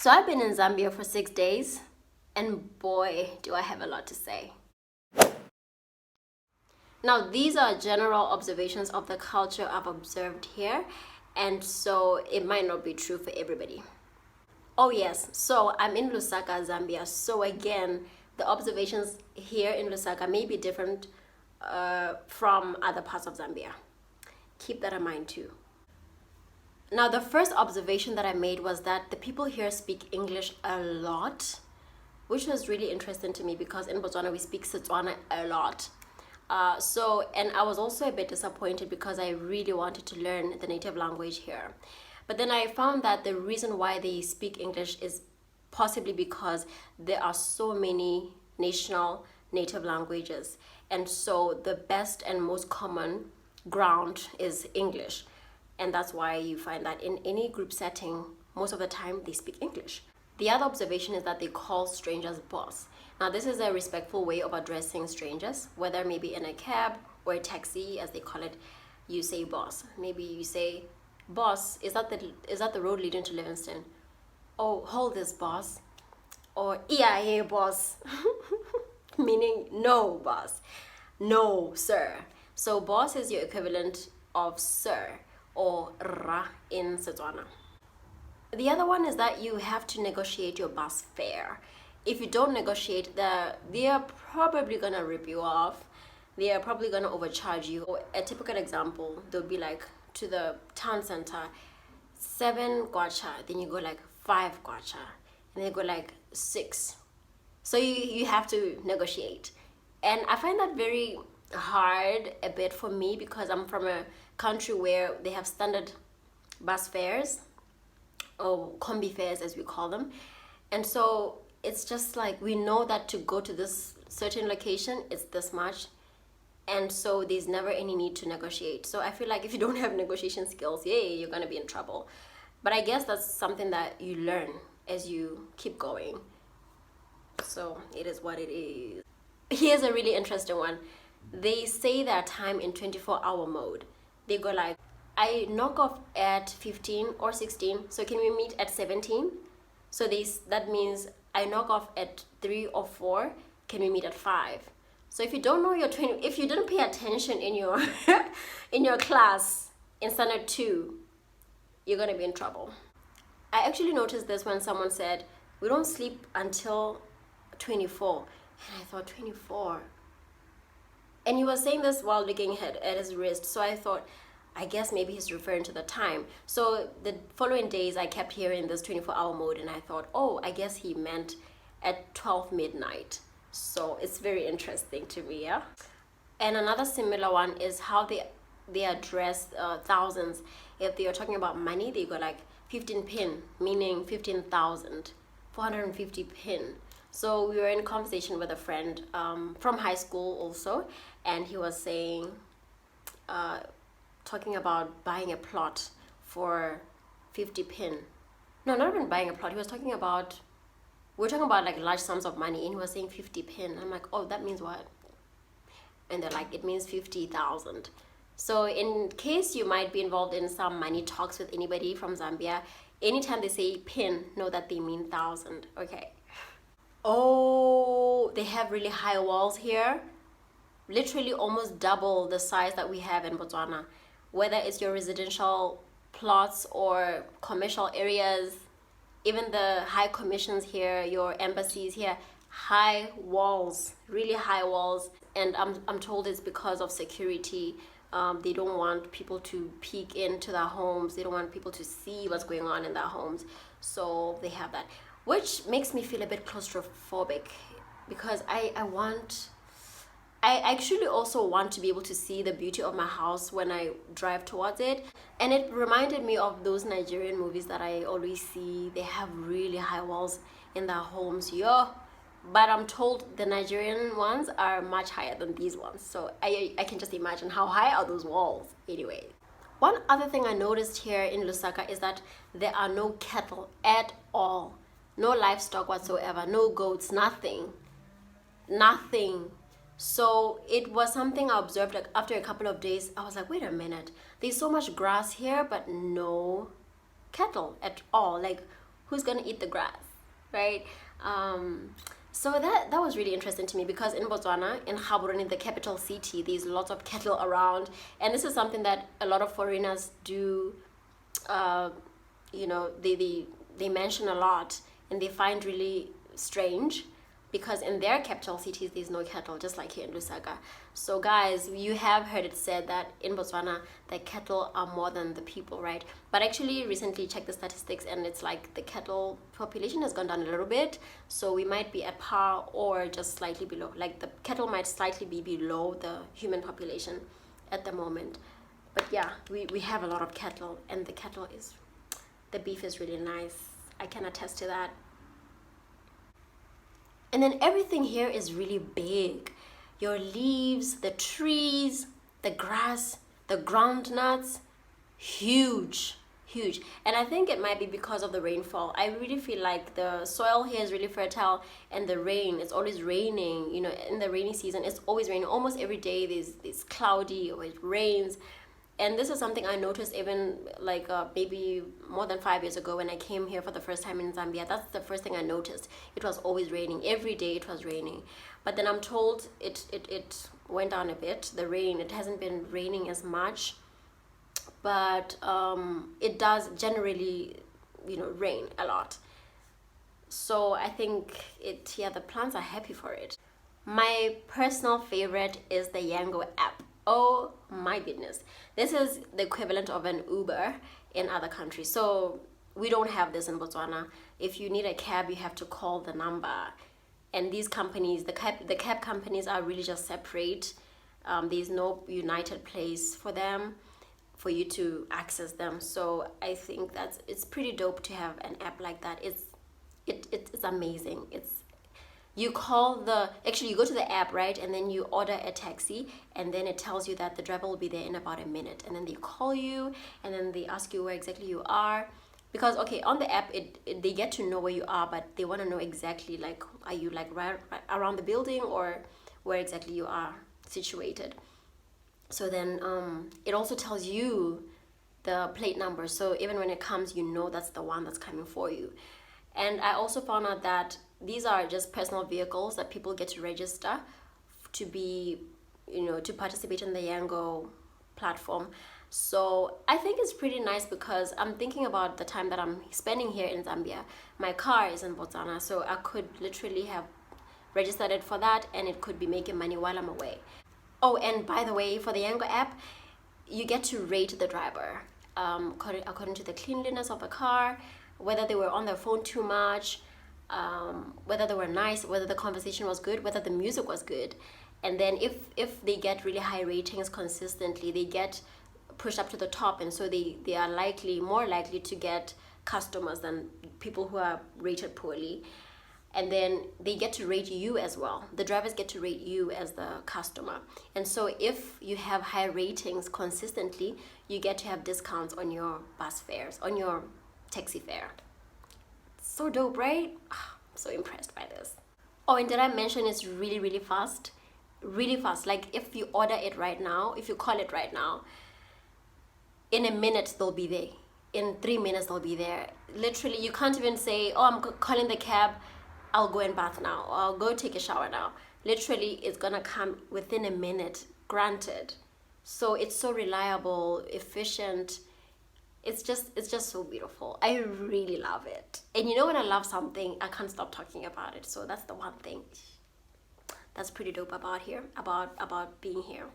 So I've been in Zambia for 6 days, and boy, do I have a lot to say. Now, these are general observations of the culture I've observed here, and so it might not be true for everybody. Oh yes, so I'm in Lusaka, Zambia. So again, the observations here in Lusaka may be different from other parts of Zambia. Keep that in mind too. Now, the first observation that I made was that the people here speak English a lot, which was really interesting to me because in Botswana we speak Setswana a lot. And I was also a bit disappointed because I really wanted to learn the native language here. But then I found that the reason why they speak English is possibly because there are so many national native languages. And so the best and most common ground is English. And that's why you find that in any group setting, most of the time they speak English. The other observation is that they call strangers boss. Now, this is a respectful way of addressing strangers, whether maybe in a cab or a taxi, as they call it, you say boss. Maybe you say, boss, is that the road leading to Livingston? Oh, hold this, boss. Or, yeah, boss. Meaning, no, boss. No, sir. So, boss is your equivalent of sir or ra in Setswana. The other one is that you have to negotiate your bus fare. If you don't negotiate, they are probably gonna rip you off. They are probably gonna overcharge you. Or a typical example, they'll be like, to the town center, 7 kwacha, then you go like 5 kwacha, and then you go like 6. So you have to negotiate. And I find that very hard a bit for me because I'm from a country where they have standard bus fares, or combi fares as we call them. And so it's just like we know that to go to this certain location, it's this much. And so there's never any need to negotiate. So I feel like if you don't have negotiation skills, you're gonna be in trouble. But I guess that's something that you learn as you keep going. So it is what it is. Here's a really interesting one. They say their time in 24-hour mode. They go like, I knock off at 15 or 16, so can we meet at 17? So that means I knock off at 3 or 4, can we meet at 5? So if you don't know if you didn't pay attention in your in your class in standard 2, you're gonna be in trouble. I actually noticed this when someone said, we don't sleep until 24. And I thought, 24? And he was saying this while looking at his wrist. So I thought, I guess maybe he's referring to the time. So the following days, I kept hearing this 24-hour mode, and I thought, oh, I guess he meant at 12 midnight. So it's very interesting to me, yeah? And another similar one is how they address thousands. If they are talking about money, they go like 15 pin, meaning 15,000, 450 pin. So we were in conversation with a friend from high school also, and he was saying, talking about buying a plot for 50 pin. No, not even buying a plot. He was talking about, we're talking about like large sums of money, and he was saying 50 pin. I'm like, oh, that means what? And they're like, it means 50,000. So in case you might be involved in some money talks with anybody from Zambia, anytime they say pin, know that they mean 1,000, okay? Oh, they have really high walls here. Literally almost double the size that we have in Botswana. Whether it's your residential plots or commercial areas, even the high commissions here, your embassies here, high walls, really high walls. And I'm told it's because of security. They don't want people to peek into their homes. They don't want people to see what's going on in their homes. So they have that, which makes me feel a bit claustrophobic because I actually also want to be able to see the beauty of my house when I drive towards it. And it reminded me of those Nigerian movies that I always see. They have really high walls in their homes, but I'm told the Nigerian ones are much higher than these ones. So I can just imagine how high are those walls anyway. One other thing I noticed here in Lusaka is that there are no cattle at all. No livestock whatsoever, no goats, nothing. So it was something I observed like after a couple of days. I was like, wait a minute, there's so much grass here, but no cattle at all. Like, who's gonna eat the grass, right? So that was really interesting to me, because in Botswana, in Gaborone, the capital city, there's lots of cattle around, and this is something that a lot of foreigners do. They mention a lot, and they find really strange, because in their capital cities there's no cattle, just like here in Lusaka. So guys, you have heard it said that in Botswana the cattle are more than the people, right? But actually recently checked the statistics, and it's like the cattle population has gone down a little bit, so we might be at par or just slightly below. Like the cattle might slightly be below the human population at the moment. But yeah, we have a lot of cattle, and the beef is really nice. I can attest to that. And then everything here is really big. Your leaves, the trees, the grass, the groundnuts, huge. And I think it might be because of the rainfall. I really feel like the soil here is really fertile, and the rain, it's always raining. In the rainy season, it's always raining. Almost every day there's cloudy, or it rains. And this is something I noticed even like maybe more than 5 years ago when I came here for the first time in Zambia. That's the first thing I noticed. It was always raining. Every day it was raining. But then I'm told it went down a bit, the rain. It hasn't been raining as much. But it does generally, rain a lot. So I think the plants are happy for it. My personal favorite is the Yango app. Oh my goodness. This is the equivalent of an Uber in other countries. So we don't have this in Botswana. If you need a cab, you have to call the number. And these companies, the cab companies are really just separate. There's no united place for them, for you to access them. So I think it's pretty dope to have an app like that. It's amazing. You go to the app, right? And then you order a taxi, and then it tells you that the driver will be there in about a minute. And then they call you, and then they ask you where exactly you are. Because, okay, on the app, they get to know where you are, but they want to know exactly, like, are you like right around the building, or where exactly you are situated. So then it also tells you the plate number. So even when it comes, that's the one that's coming for you. And I also found out that these are just personal vehicles that people get to register to be, to participate in the Yango platform. So I think it's pretty nice, because I'm thinking about the time that I'm spending here in Zambia. My car is in Botswana, so I could literally have registered it for that, and it could be making money while I'm away. Oh, and by the way, for the Yango app, you get to rate the driver according to the cleanliness of the car, whether they were on their phone too much, whether they were nice, whether the conversation was good, whether the music was good. And then if they get really high ratings consistently, they get pushed up to the top, and so they are more likely to get customers than people who are rated poorly. And then they get to rate you as well. The drivers get to rate you as the customer. And so if you have high ratings consistently, you get to have discounts on your bus fares, on your taxi fare. So dope, right? I'm so impressed by this. Oh, and did I mention it's really, really fast? Really fast. Like if you order it right now, if you call it right now, in a minute they'll be there. In 3 minutes they'll be there. Literally, you can't even say, oh, I'm calling the cab, I'll go and bath now, or I'll go take a shower now. Literally, it's gonna come within a minute, granted. So it's so reliable, efficient. It's just so beautiful. I really love it. And when I love something, I can't stop talking about it. So that's the one thing that's pretty dope about being here.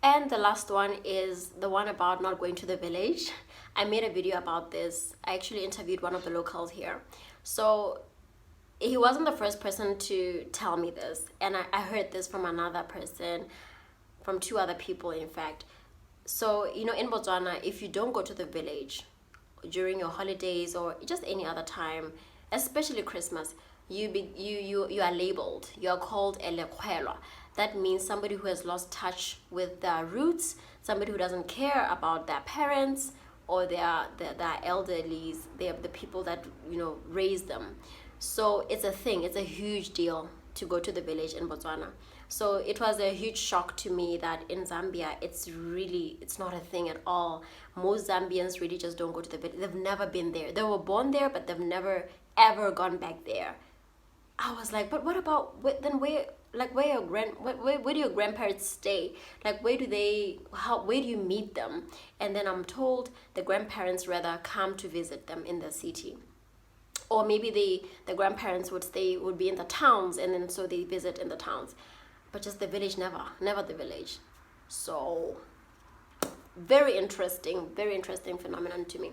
And the last one is the one about not going to the village. I made a video about this. I actually interviewed one of the locals here. So he wasn't the first person to tell me this, and I heard this from another person, from two other people in fact. So in Botswana, if you don't go to the village during your holidays or just any other time, especially Christmas, you are labeled. You are called a lekgwelwa. That means somebody who has lost touch with their roots, somebody who doesn't care about their parents or their elderlies, the people that raised them. So it's a thing. It's a huge deal to go to the village in Botswana. So it was a huge shock to me that in Zambia it's not a thing at all. Most Zambians really just don't go to the village. They've never been there. They were born there, but they've never ever gone back there. I was like, but what about then where, like where do your grandparents stay? Like where do you meet them? And then I'm told the grandparents rather come to visit them in the city, or maybe the grandparents would be in the towns, and then so they visit in the towns, but just the village, never the village. So very interesting phenomenon to me.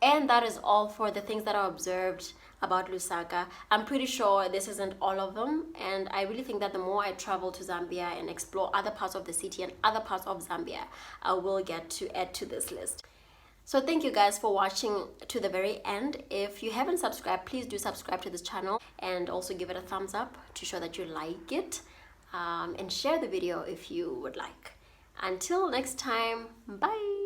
And that is all for the things that I observed about Lusaka. I'm pretty sure this isn't all of them, and I really think that the more I travel to Zambia and explore other parts of the city and other parts of Zambia, I will get to add to this list. So thank you guys for watching to the very end. If you haven't subscribed, please do subscribe to this channel, and also give it a thumbs up to show that you like it, and share the video if you would like. Until next time, bye.